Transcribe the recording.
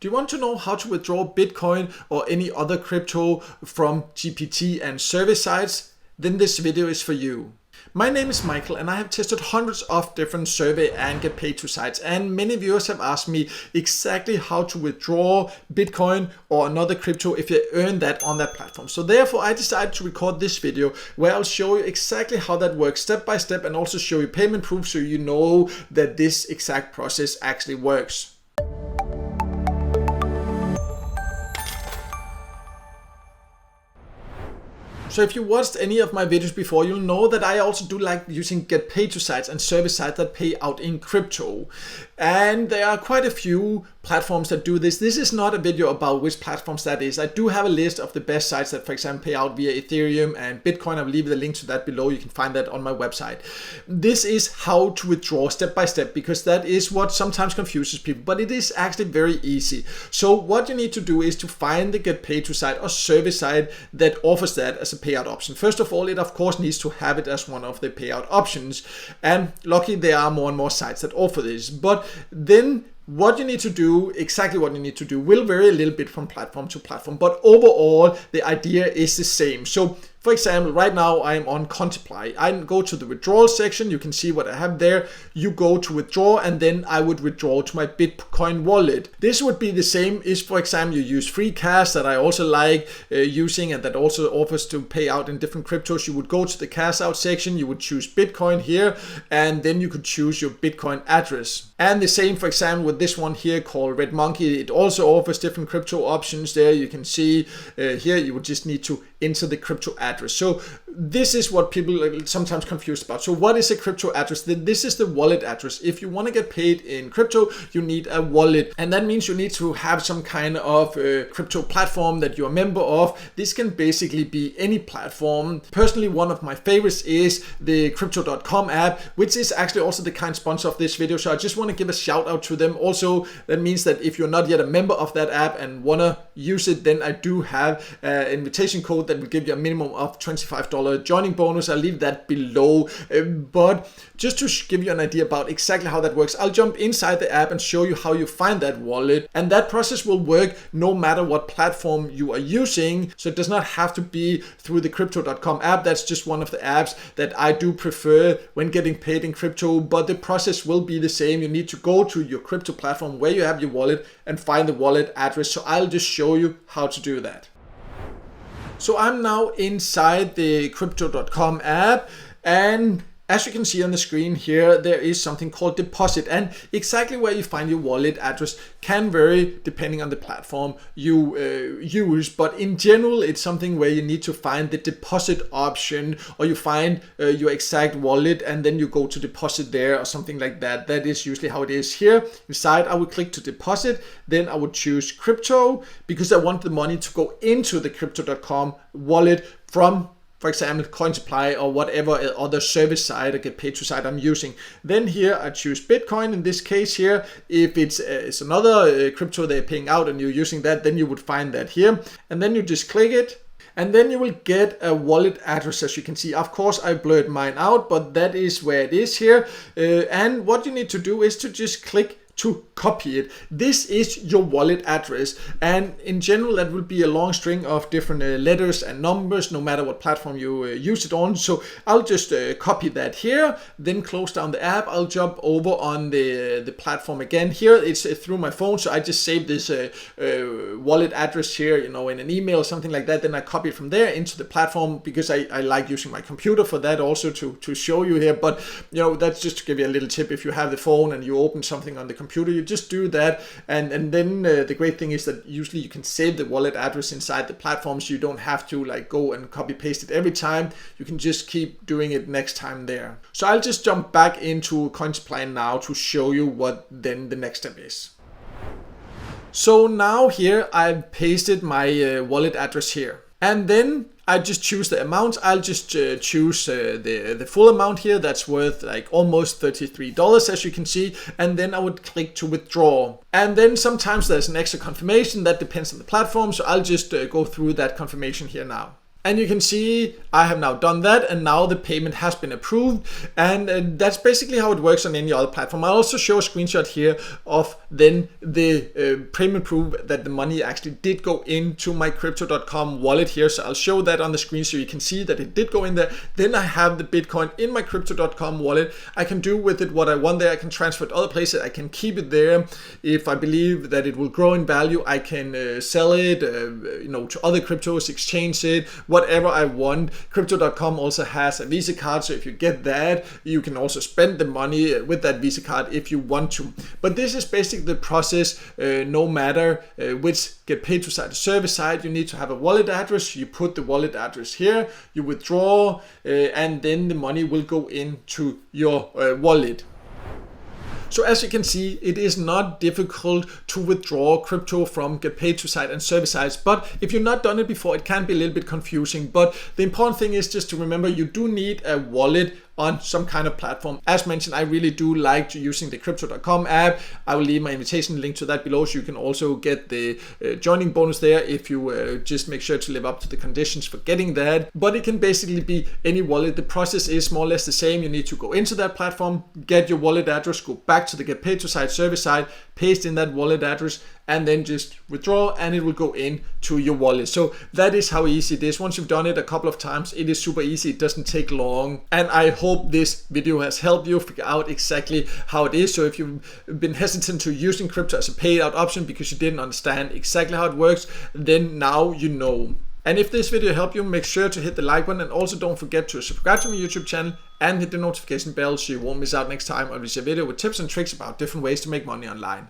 Do you want to know how to withdraw Bitcoin or any other crypto from GPT and survey sites? Then this video is for you. My name is Michael and I have tested hundreds of different survey and get paid to sites, and many viewers have asked me exactly how to withdraw Bitcoin or another crypto if you earn that on that platform. So therefore I decided to record this video where I'll show you exactly how that works step by step and also show you payment proof so you know that this exact process actually works. So if you watched any of my videos before, you'll know that I also do like using get paid to sites and service sites that pay out in crypto. And there are quite a few platforms that do this. This is not a video about which platforms that is. I do have a list of the best sites that, for example, pay out via Ethereum and Bitcoin. I'll leave the link to that below. You can find that on my website. This is how to withdraw step by step, because that is what sometimes confuses people, but it is actually very easy. So what you need to do is to find the get paid to site or service site that offers that as a payout option. First of all, it of course needs to have it as one of the payout options, and luckily there are more and more sites that offer this. But then what you need to do, exactly what you need to do, will vary a little bit from platform to platform, but overall the idea is the same. So for example, right now I'm on Contemply. I go to the withdrawal section. You can see what I have there. You go to withdraw, and then I would withdraw to my Bitcoin wallet. This would be the same if, for example, you use free cash that I also like using and that also offers to pay out in different cryptos. You would go to the cash out section. You would choose Bitcoin here, and then you could choose your Bitcoin address. And the same, for example, with this one here called Red Monkey. It also offers different crypto options there. You can see here you would just need to enter the crypto address. So this is what people are sometimes confused about. So what is a crypto address? This is the wallet address. If you want to get paid in crypto, you need a wallet, and that means you need to have some kind of crypto platform that you're a member of. This can basically be any platform. Personally, one of my favorites is the crypto.com app, which is actually also the kind sponsor of this video. So I just want to give a shout out to them. Also, that means that if you're not yet a member of that app and want to use it, then I do have an invitation code that will give you a minimum of $25 joining bonus. I'll leave that below. But just to give you an idea about exactly how that works, I'll jump inside the app and show you how you find that wallet. And that process will work no matter what platform you are using. So it does not have to be through the crypto.com app. That's just one of the apps that I do prefer when getting paid in crypto. But the process will be the same. You need to go to your crypto platform where you have your wallet and find the wallet address. So I'll just show you how to do that. So I'm now inside the crypto.com app, and as you can see on the screen here, there is something called deposit, and exactly where you find your wallet address can vary depending on the platform you use. But in general, it's something where you need to find the deposit option, or you find your exact wallet and then you go to deposit there or something like that. That is usually how it is here. Inside, I would click to deposit. Then I would choose crypto because I want the money to go into the crypto.com wallet from, for example, Cointeply or whatever other service site or get paid to site I'm using. Then here I choose Bitcoin in this case here. If it's another crypto they're paying out and you're using that, then you would find that here. And then you just click it. And then you will get a wallet address, as you can see. Of course, I blurred mine out, but that is where it is here. And what you need to do is to just click to copy it. This is your wallet address, and in general that will be a long string of different letters and numbers no matter what platform you use it on. So I'll just copy that here, then close down the app. I'll jump over on the platform again. Here it's through my phone, so I just save this wallet address here, in an email or something like that. Then I copy it from there into the platform because I like using my computer for that also to show you here. But that's just to give you a little tip. If you have the phone and you open something on the computer, you just do that, and then the great thing is that usually you can save the wallet address inside the platform, so you don't have to go and copy paste it every time. You can just keep doing it next time there. So I'll just jump back into Cointeply now to show you what then the next step is. So now here I've pasted my wallet address here, and then I just choose the amount. I'll just choose the full amount here. That's worth almost $33, as you can see. And then I would click to withdraw. And then sometimes there's an extra confirmation that depends on the platform. So I'll just go through that confirmation here now. And you can see I have now done that, and now the payment has been approved. And that's basically how it works on any other platform. I'll also show a screenshot here of then the payment proof that the money actually did go into my crypto.com wallet here. So I'll show that on the screen so you can see that it did go in there. Then I have the Bitcoin in my crypto.com wallet. I can do with it what I want there. I can transfer it to other places. I can keep it there. If I believe that it will grow in value, I can sell it to other cryptos, exchange it, whatever I want. Crypto.com also has a Visa card, so if you get that, you can also spend the money with that Visa card if you want to. But this is basically the process. No matter which get paid to side or service side, you need to have a wallet address. You put the wallet address here, you withdraw, and then the money will go into your wallet. So as you can see, it is not difficult to withdraw crypto from get paid to site and service sites. But if you've not done it before, it can be a little bit confusing. But the important thing is just to remember you do need a wallet on some kind of platform. As mentioned, I really do like using the crypto.com app. I will leave my invitation link to that below, so you can also get the joining bonus there if you just make sure to live up to the conditions for getting that. But it can basically be any wallet. The process is more or less the same. You need to go into that platform, get your wallet address, go back to the get paid to site service side, paste in that wallet address, and then just withdraw, and it will go into your wallet. So that is how easy it is. Once you've done it a couple of times, it is super easy. It doesn't take long. And I hope this video has helped you figure out exactly how it is. So if you've been hesitant to using crypto as a payout option because you didn't understand exactly how it works, then now you know. And if this video helped you, make sure to hit the like button, and also don't forget to subscribe to my YouTube channel and hit the notification bell so you won't miss out next time I release a video with tips and tricks about different ways to make money online.